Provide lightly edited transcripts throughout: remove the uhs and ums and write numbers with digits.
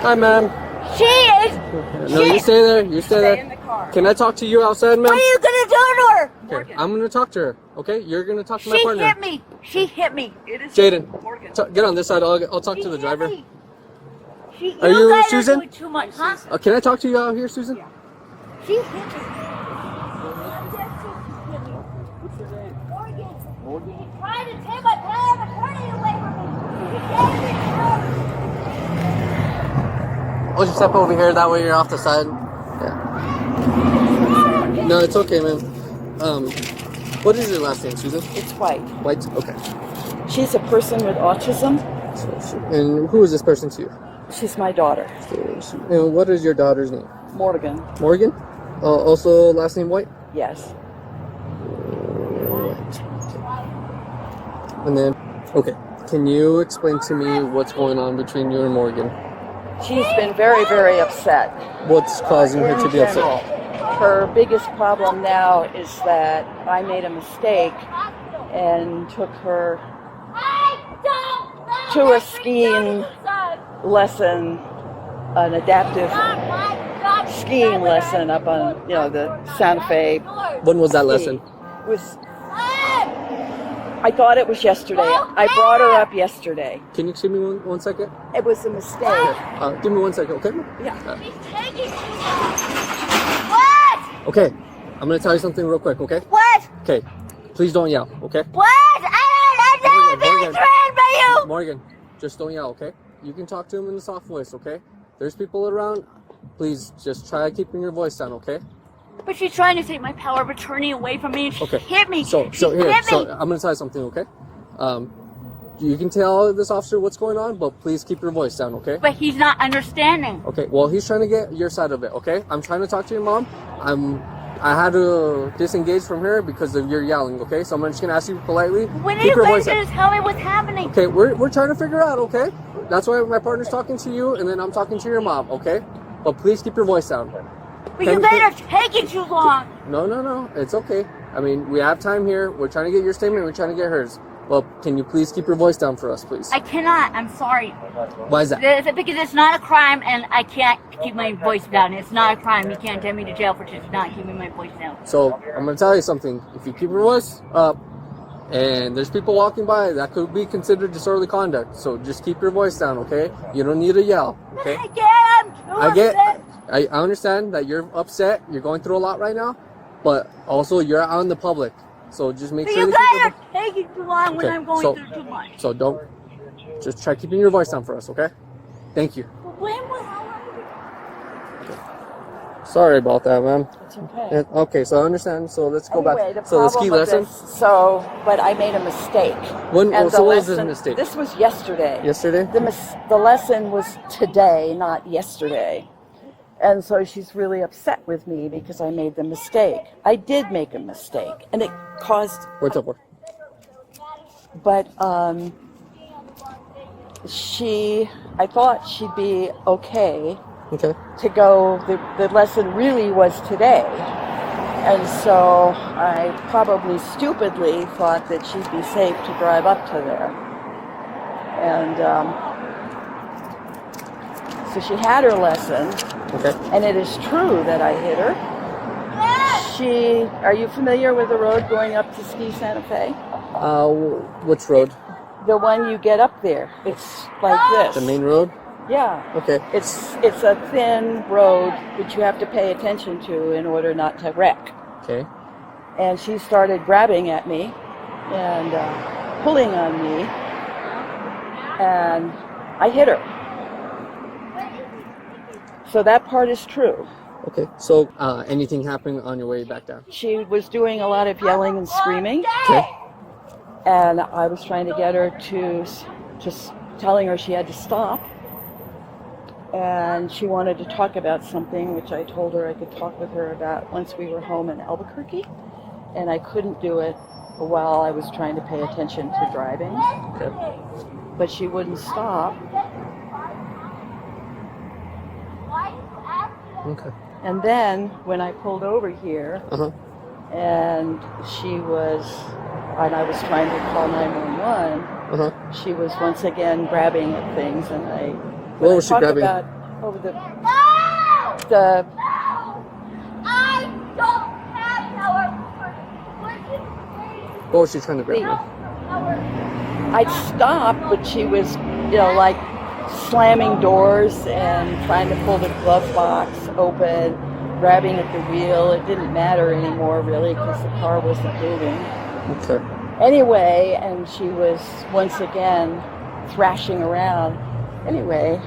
Hi, ma'am. She is. No, you stay there. You stay there. in the car. Can I talk to you outside, ma'am? What are you gonna do to her? Okay, I'm gonna talk to her. Okay, you're gonna talk to my She partner. hit me. She hit me. It is Jaden, Morgan. get on this side. I'll talk She to the hit driver. me. Are you guys Susan? Are doing too much, huh? Can I talk to you out here, Susan? She hit me. Morgan. She tried to take my power of attorney away from me. She gave me I'll just step over here. That way you're off the side. Yeah. No, it's okay, man. What is your last name, Susan? It's White. White. Okay. She's a person with autism. And who is this person to you? She's my daughter, And what is your daughter's name? Morgan. Morgan. Also last name White. Yes. And then, okay. Can you explain to me what's going on between you and Morgan? She's been very, very upset. What's causing her to be general. upset? Her biggest problem now is that I made a mistake and took her to a skiing lesson, an adaptive skiing lesson up on, the Santa Fe. When was that lesson? It was. I thought it was yesterday. I brought her up yesterday. Can you excuse me one second? It was a mistake. Give me 1 second, okay? Yeah. What? Okay. I'm gonna tell you something real quick, okay? What? Okay. Please don't yell, okay? What? I'm not being trained by you. Morgan, just don't yell, okay? You can talk to him in a soft voice, okay? There's people around. Please just try keeping your voice down, okay? But she's trying to take my power of attorney away from me, and she hit me. So She here, hit so me. I'm gonna tell you something, okay? You can tell this officer what's going on, but please keep your voice down, okay? But he's not understanding. Okay, well, he's trying to get your side of it, okay? I'm trying to talk to your mom. I had to disengage from her because of your yelling, okay? So I'm just gonna ask you politely. When are keep you your going voice to down. tell me what's happening? Okay, we're trying to figure out, okay? That's why my partner's talking to you, and then I'm talking to your mom, okay? But please keep your voice down. But you guys are taking too long. No, it's okay. I mean, we have time here. We're trying to get your statement. We're trying to get hers. Well, can you please keep your voice down for us, please? I cannot. I'm sorry. Why is that? Because it's not a crime, and I can't keep my voice down. It's not a crime. You can't take me to jail for just not keeping my voice down. So I'm gonna tell you something. If you keep your voice up, and there's people walking by, that could be considered disorderly conduct. So just keep your voice down, okay? You don't need to yell, okay? I'm too upset. I understand that you're upset. You're going through a lot right now, but also you're out in the public. So just make But sure you that guys are taking too long when Okay, I'm going so- through too much. So don't. Just try keeping your voice down for us, okay? Thank you. When was how long? Sorry about that, ma'am. It's okay. Okay, so I understand. So let's go Anyway, back. the So the ski problem with lesson. but I made a mistake. When? And So the what was this lesson- mistake? This was yesterday. Yesterday. The lesson was today, not yesterday. And so she's really upset with me because I made the mistake. I did make a mistake, and it caused. What's up? But I thought she'd be okay Okay. to go. The lesson really was today. And so I probably stupidly thought that she'd be safe to drive up to there. And so she had her lesson. Okay. And it is true that I hit her. Are you familiar with the road going up to Ski Santa Fe? Which road? The one you get up there. It's like this. The main road. Yeah. Okay. It's a thin road that you have to pay attention to in order not to wreck. Okay. And she started grabbing at me and pulling on me, and I hit her. So that part is true. Okay. So anything happened on your way back down? She was doing a lot of yelling and screaming. Okay. And I was trying to get her to, just telling her she had to stop. And she wanted to talk about something, which I told her I could talk with her about once we were home in Albuquerque. And I couldn't do it while I was trying to pay attention to driving. Okay. But she wouldn't stop. Okay. And then when I pulled over here, and I was trying to call 911, she was once again grabbing at things, and What was she grabbing? over the I don't have power. What was she trying to grab you? I'd stop, but she was, like slamming doors and trying to pull the glove box open, grabbing at the wheel. It didn't matter anymore, really, because the car wasn't moving. Okay. Anyway, and she was once again thrashing around. Anyway,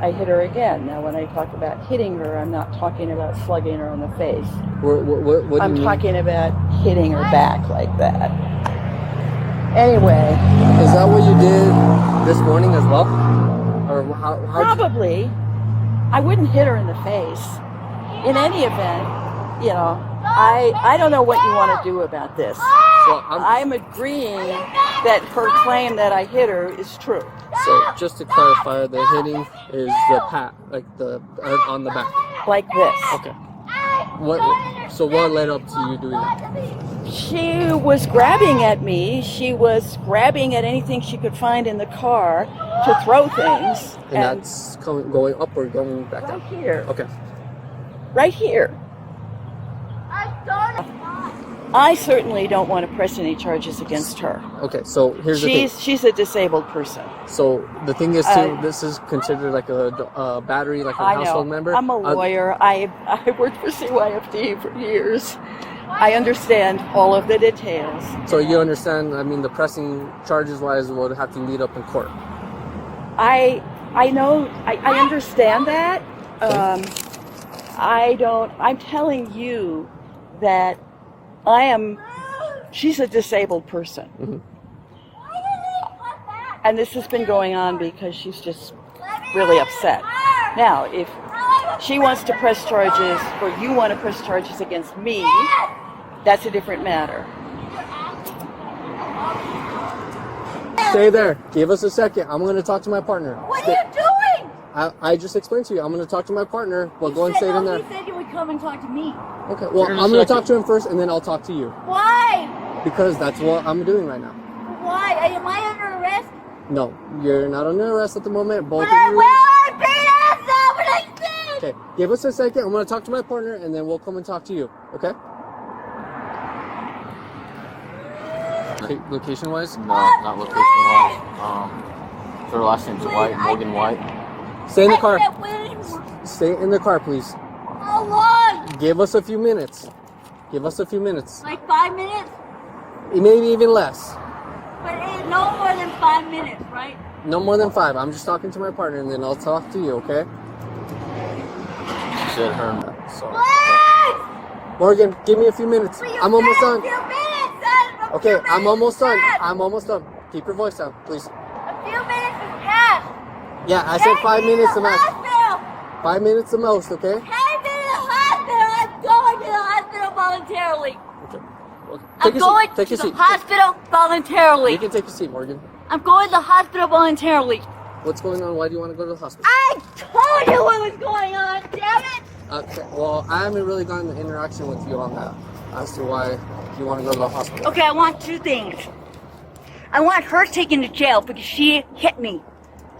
I hit her again. Now, when I talk about hitting her, I'm not talking about slugging her in the face. What do I'm you mean? talking about hitting her back like that. Anyway. Is that what you did this morning as well? Or how Probably. I wouldn't hit her in the face. In any event, I don't know what you want to do about this. So I'm agreeing that her claim that I hit her is true. So just to clarify, the hitting is the pat, like the on the back. Like this. Okay. What led up to you doing that? She was grabbing at me. She was grabbing at anything she could find in the car to throw things. And that's going up or going back down? Right here. Okay. Right here. I certainly don't want to press any charges against her. Okay, so here's the thing. She's a disabled person. So the thing is, too, this is considered like a battery, like a household member. I'm a lawyer. I worked for CYFD for years. I understand all of the details. So you understand, the pressing charges-wise would have to lead up in court. I know, I understand that. I'm telling you that she's a disabled person. Mm-hmm. And this has been going on because she's just really upset. Now, if she wants to press charges, or you want to press charges against me, that's a different matter. Stay there. Give us a second. I'm going to talk to my partner. What are you doing? I just explained to you. I'm going to talk to my partner. Well, go and stay in there. He said you would come and talk to me. Okay. Well, I'm going to talk to him first, and then I'll talk to you. Why? Because that's what I'm doing right now. Why? Am I under arrest? No, you're not under arrest at the moment. Both of Well, you. I paid ass out what I said. Okay. Give us a second. I'm going to talk to my partner, and then we'll come and talk to you. Okay? Location-wise? No, not location-wise. Her last name's White, Morgan White. Stay in the car. I can't wait anymore. Stay in the car, please. How long? Give us a few minutes. Give us a few minutes. Like 5 minutes? Maybe even less. But no more than 5 minutes, right? No more than 5. I'm just talking to my partner, and then I'll talk to you, okay? She said her. So. Please! Morgan, give me a few minutes. Will you I'm almost say done. A few minutes, son? A Okay, few I'm almost done. minutes, I'm almost done. Keep your voice down, please. A few minutes has passed. Yeah, I said 5 minutes to the max. hospital. 5 minutes the most, okay? Take me to the hospital. I'm going to the hospital voluntarily. Okay. I'm going Take to a the seat. hospital voluntarily. You can take a seat, Morgan. I'm going to the hospital voluntarily. What's going on? Why do you want to go to the hospital? I told you what was going on, damn it! Okay, well, I haven't really gotten an interaction with you on that as to why you want to go to the hospital. Okay, I want 2 things. I want her taken to jail because she hit me.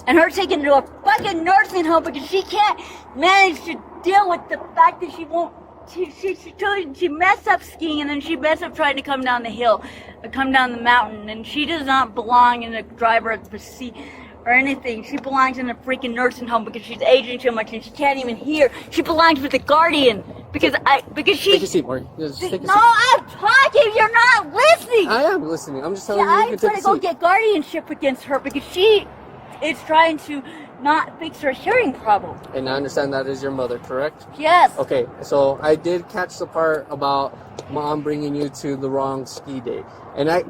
And her taken to a fucking nursing home because she can't manage to deal with the fact that she won't. She messed up skiing and then she messed up trying to come down the hill, or come down the mountain. And she does not belong in the driver of the seat or anything. She belongs in a freaking nursing home because she's aging too much and she can't even hear. She belongs with a guardian because she. Take a seat, Morgan. Just take a seat. No, I'm talking. You're not listening. I am listening. I'm just telling you I'm can trying take to a go seat. get guardianship against her because she is trying to not fix her hearing problem. And I understand that is your mother, correct? Yes. Okay, so I did catch the part about mom bringing you to the wrong ski day. And Are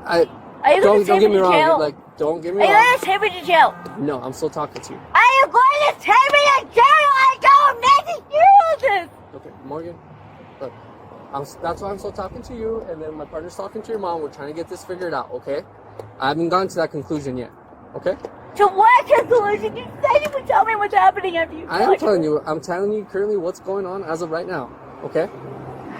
you don't going to take get me me to wrong. jail? Like, don't get me Are you wrong. going to take me to jail? No, I'm still talking to you. Are you going to take me to jail? I don't need to hear this. Okay, Morgan, look, that's why I'm still talking to you, and then my partner's talking to your mom. We're trying to get this figured out, okay? I haven't gotten to that conclusion yet, okay? To what conclusion? You said you would tell me what's happening after you. I'm telling you currently what's going on as of right now, okay?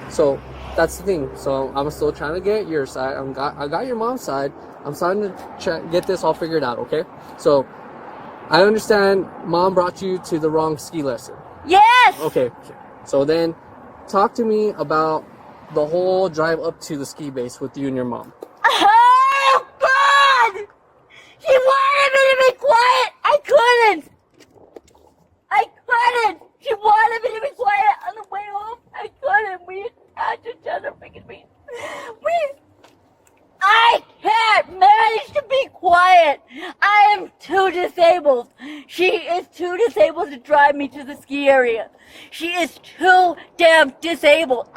So that's the thing. So I'm still trying to get your side. I got your mom's side. I'm starting to get this all figured out, okay? So I understand Mom brought you to the wrong ski lesson. Yes! Okay. So then, talk to me about the whole drive up to the ski base with you and your mom. Oh, God! She wanted me to be quiet! I couldn't! She wanted me to be quiet on the way home. I couldn't. We had to tell her freaking me. I can't manage to be quiet. I am too disabled. She is too disabled to drive me to the ski area. She is too damn disabled.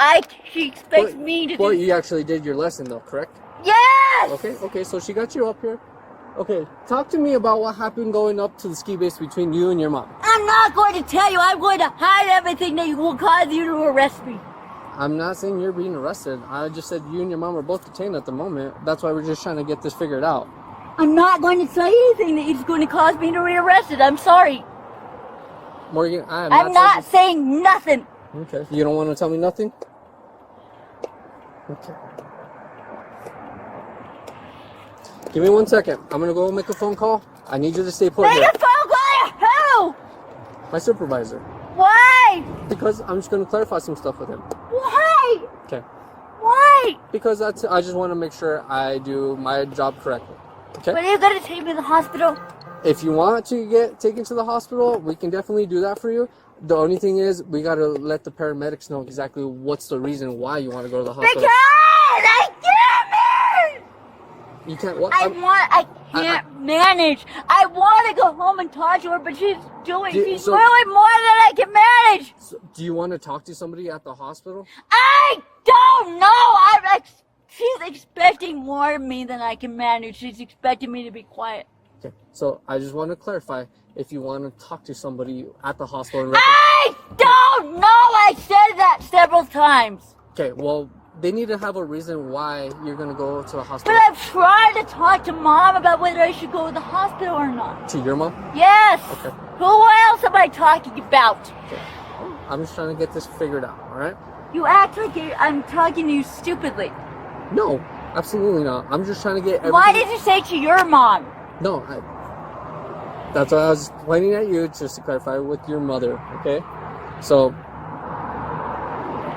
She expects me to Well, do... you actually did your lesson though, correct? Yes! Okay, so she got you up here. Okay, talk to me about what happened going up to the ski base between you and your mom. I'm not going to tell you. I'm going to hide everything that will cause you to arrest me. I'm not saying you're being arrested. I just said you and your mom are both detained at the moment. That's why we're just trying to get this figured out. I'm not going to say anything that is going to cause me to be arrested. I'm sorry. Morgan, I'm not saying nothing. Okay, you don't want to tell me nothing? Okay. Give me 1 second. I'm going to go make a phone call. I need you to stay put Make here. a phone call to who? My supervisor. Why? Because I'm just going to clarify some stuff with him. Why? Okay. Why? Because I just want to make sure I do my job correctly. Okay? But are you going to take me to the hospital? If you want to get taken to the hospital, we can definitely do that for you. The only thing is, we got to let the paramedics know exactly what's the reason why you want to go to the hospital. Because I can't manage. You can't what? I can't manage. I want to go home and talk to her, but she's doing more than I can manage. So, do you want to talk to somebody at the hospital? I don't know. She's expecting more of me than I can manage. She's expecting me to be quiet. Okay, so I just want to clarify if you want to talk to somebody at the hospital. I don't know. I said that several times. Okay, well, they need to have a reason why you're going to go to the hospital. But I've tried to talk to Mom about whether I should go to the hospital or not. To your mom? Yes. Okay. Who else am I talking about? Okay. I'm just trying to get this figured out, all right? You act like I'm talking to you stupidly. No, absolutely not. I'm just trying to get everything... Why did you say to your mom? No, that's why I was pointing at you, just to clarify with your mother, okay? So,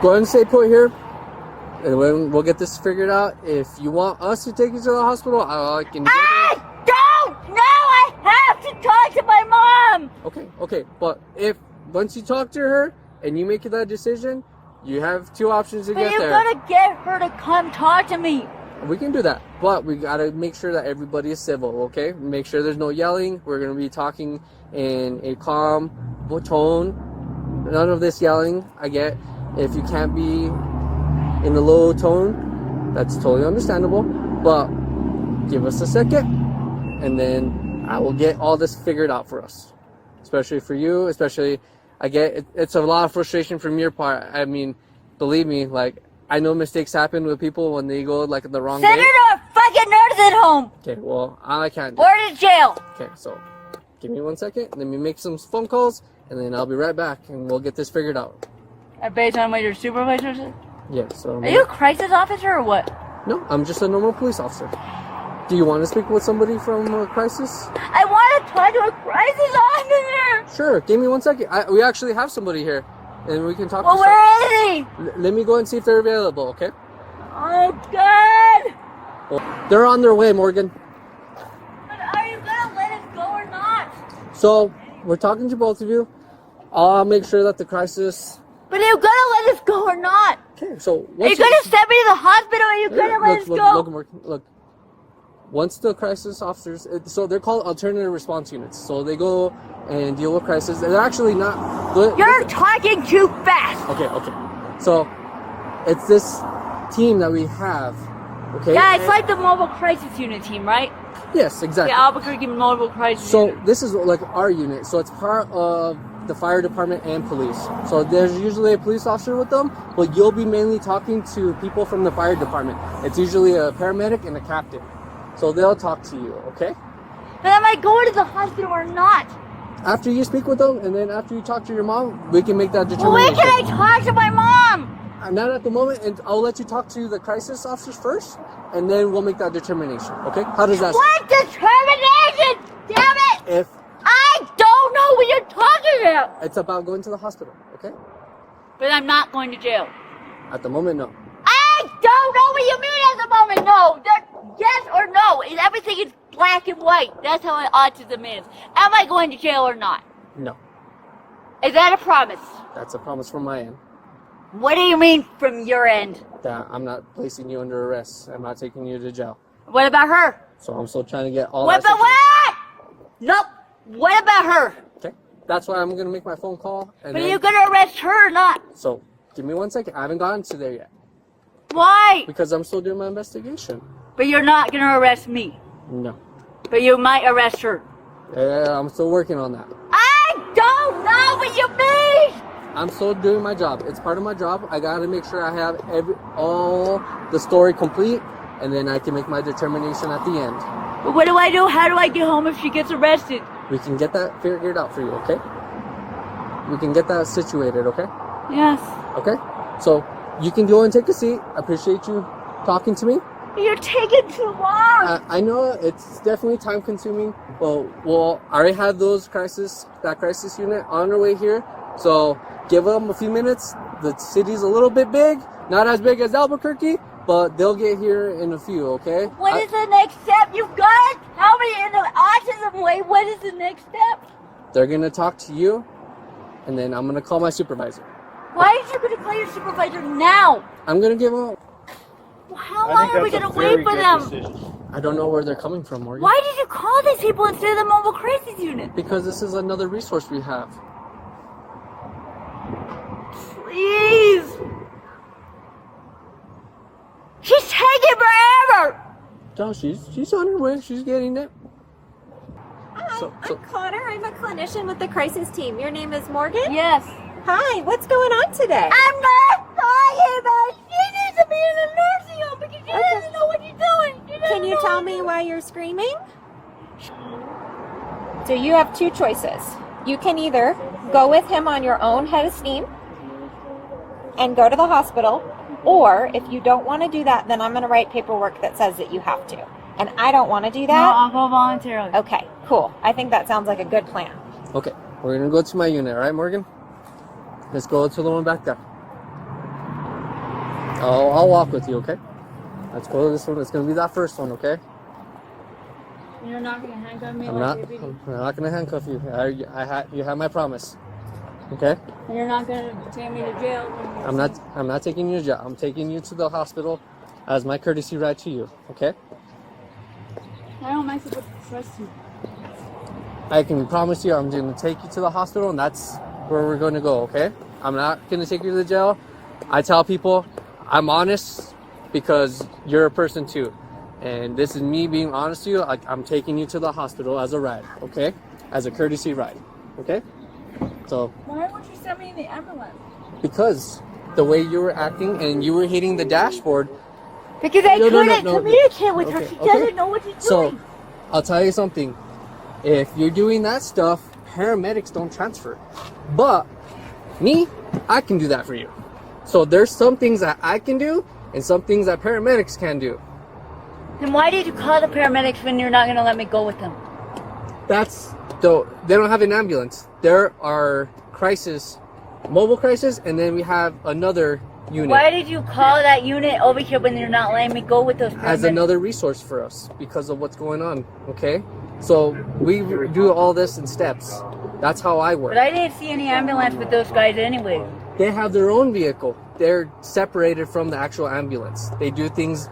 go ahead and stay put here, and we'll get this figured out. If you want us to take you to the hospital, I can... I don't know! I have to talk to my mom! Okay, but once you talk to her, and you make that decision, you have two options to get there. But you gotta get her to come talk to me. We can do that, but we gotta make sure that everybody is civil, okay? Make sure there's no yelling. We're gonna be talking in a calm tone. None of this yelling. I get if you can't be in the low tone, that's totally understandable. But give us a second, and then I will get all this figured out for us. Especially for you, I get it's a lot of frustration from your part. I mean, believe me, like, I know mistakes happen with people when they go like the wrong way. Send her to a fucking nursing home! Okay, well, I can't do Or to jail! Okay, so give me 1 second. Let me make some phone calls, and then I'll be right back, and we'll get this figured out. Based on what your supervisor said? Yeah, so... Are you a crisis officer or what? No, I'm just a normal police officer. Do you want to speak with somebody from a crisis? I want to talk to a crisis officer! Sure, give me 1 second. We actually have somebody here, and we can talk Well, to where is he? Let me go and see if they're available, okay? Oh, God! Well, they're on their way, Morgan. But are you gonna let us go or not? So, we're talking to both of you. I'll make sure that the crisis... But are you gonna let us go or not? Okay, so... Are you gonna send me to the hospital or are you gonna let us go? Look. Once the crisis officers... So, they're called alternative response units. So, they go and deal with crisis. They're actually not... You're talking too fast! Okay. So, it's this team that we have, okay? Yeah, it's like the mobile crisis unit team, right? Yes, exactly. The Albuquerque mobile crisis unit. So, this is like our unit. So, it's part of the fire department and police. So, there's usually a police officer with them, but you'll be mainly talking to people from the fire department. It's usually a paramedic and a captain. So, they'll talk to you, okay? But am I going to the hospital or not? After you speak with them, and then after you talk to your mom, we can make that determination. Well, when can I talk to my mom? Not at the moment, and I'll let you talk to the crisis officers first, and then we'll make that determination, okay? How does that sound? What determination? Damn it! If I about? It's about going to the hospital, okay? But I'm not going to jail. At the moment, no. I don't know what you mean at the moment. No. Yes or no. Everything is black and white. That's how autism is. Am I going to jail or not? No. Is that a promise? That's a promise from my end. What do you mean from your end? That I'm not placing you under arrest. I'm not taking you to jail. What about her? So I'm still trying to get all What that about what? Nope. What about her? Okay. That's why I'm going to make my phone call. And But then, are you going to arrest her or not? So, give me 1 second. I haven't gotten to there yet. Why? Because I'm still doing my investigation. But you're not going to arrest me. No. But you might arrest her. Yeah, I'm still working on that. I don't know what you mean! I'm still doing my job. It's part of my job. I got to make sure I have all the story complete, and then I can make my determination at the end. But what do I do? How do I get home if she gets arrested? We can get that figured out for you, okay? We can get that situated, okay? Yes. Okay? So, you can go and take a seat. I appreciate you talking to me. You're taking too long. I know it's definitely time consuming. Well, I already had that crisis unit on their way here. So, give them a few minutes. The city's a little bit big. Not as big as Albuquerque, but they'll get here in a few, okay? What is the next step? You guys tell me in the autism way, what is the next step? They're going to talk to you, and then I'm going to call my supervisor. Why are you going to call your supervisor now? I'm going to give them... How long are we going to wait for them? I don't know where they're coming from, Morgan. Why did you call these people instead of the mobile crisis unit? Because this is another resource we have. Please. She's taking forever. No, she's on her way. She's getting it. Hi, I'm Connor. I'm a clinician with the crisis team. Your name is Morgan? Yes. Hi, what's going on today? I'm not talking about. She needs to be in a nursing home because she doesn't know what she's doing. Can you tell me why you're screaming? So you have two choices. You can either go with him on your own head of steam and go to the hospital, or if you don't want to do that, then I'm going to write paperwork that says that you have to. And I don't want to do No, that. I'll go voluntarily. Okay, cool. I think that sounds like a good plan. Okay, we're going to go to my unit, all right, Morgan? Let's go to the one back there. I'll walk with you, okay? Let's go to this one. It's going to be that first one, okay? You're not going to handcuff me I'm not going to handcuff you. You have my promise. Okay? You're not going to take me to jail. I'm not taking you to jail. I'm taking you to the hospital as my courtesy ride to you, okay? How am I supposed to trust you? I can promise you I'm going to take you to the hospital, and that's where we're going to go, okay? I'm not going to take you to the jail. I tell people I'm honest because you're a person too. And this is me being honest to you. I'm taking you to the hospital as a ride, okay? As a courtesy ride, okay? So. Why would you send me in the ambulance? Because the way you were acting and you were hitting the dashboard. Because I couldn't communicate with her. She doesn't know what she's doing. So, I'll tell you something. If you're doing that stuff, paramedics don't transfer. But me, I can do that for you. So there's some things that I can do and some things that paramedics can do. Then why did you call the paramedics when you're not going to let me go with them? They don't have an ambulance. There are mobile crisis, and then we have another unit. Why did you call that unit over here when you're not letting me go with those paramedics? As another resource for us because of what's going on, okay? So we do all this in steps. That's how I work. But I didn't see any ambulance with those guys anyway. They have their own vehicle. They're separated from the actual ambulance. They do things.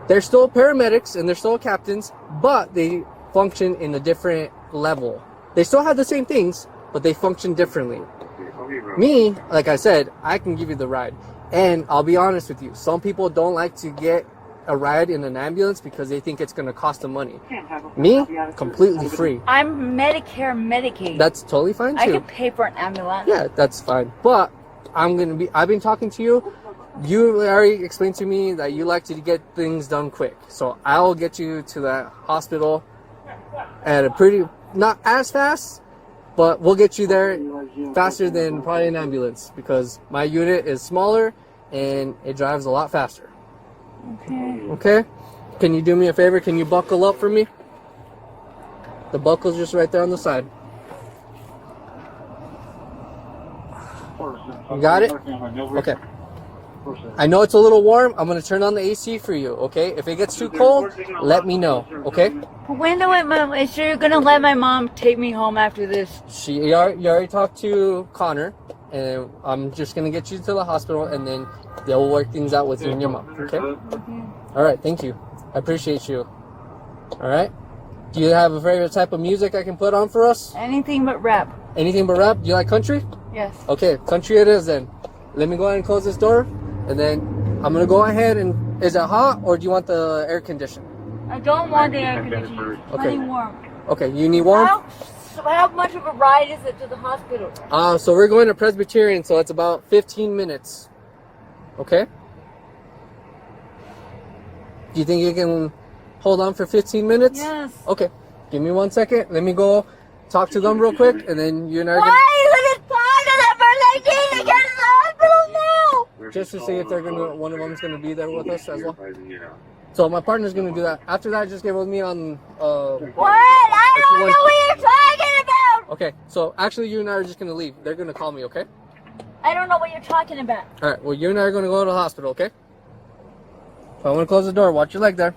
They're still paramedics and they're still captains, but they function in a different level. They still have the same things, but they function differently. Me, like I said, I can give you the ride. And I'll be honest with you, some people don't like to get a ride in an ambulance because they think it's going to cost them money. Me, completely free. I'm Medicare Medicaid. That's totally fine too. I can pay for an ambulance. Yeah, that's fine. But I've been talking to you. You already explained to me that you like to get things done quick. So I'll get you to that hospital at not as fast, but we'll get you there faster than probably an ambulance because my unit is smaller and it drives a lot faster. Okay? Can you do me a favor? Can you buckle up for me? The buckle's just right there on the side. You got it? Okay. I know it's a little warm. I'm going to turn on the AC for you, okay? If it gets too cold, let me know, okay? When do I, so you're gonna let my mom take me home after this? You already talked to Connor, and I'm just going to get you to the hospital, and then they'll work things out with you and your mom, okay? All right, thank you. I appreciate you. All right? Do you have a favorite type of music I can put on for us? Anything but rap. Anything but rap? Do you like country? Yes. Okay, country it is then. Let me go ahead and close this door, and then I'm going to go ahead and... Is it hot, or do you want the air conditioner? I don't want the air conditioner. It's plenty warm. Okay, you need warm? How much of a ride is it to the hospital? So we're going to Presbyterian, so it's about 15 minutes. Okay? Do you think you can hold on for 15 minutes? Yes. Okay. Give me 1 second. Let me go talk to them real quick, and then you and I are Why are you gonna talk to them for like to get to the hospital now? just to see if they're gonna, one of them's gonna be there with us as well. So my partner's gonna do that. After that, just get with me on. What? I don't know what you're talking about. Okay. So actually, you and I are just gonna leave. They're gonna call me. Okay. I don't know what you're talking about. All right. Well, you and I are gonna go to the hospital. Okay. So I'm gonna close the door. Watch your leg there.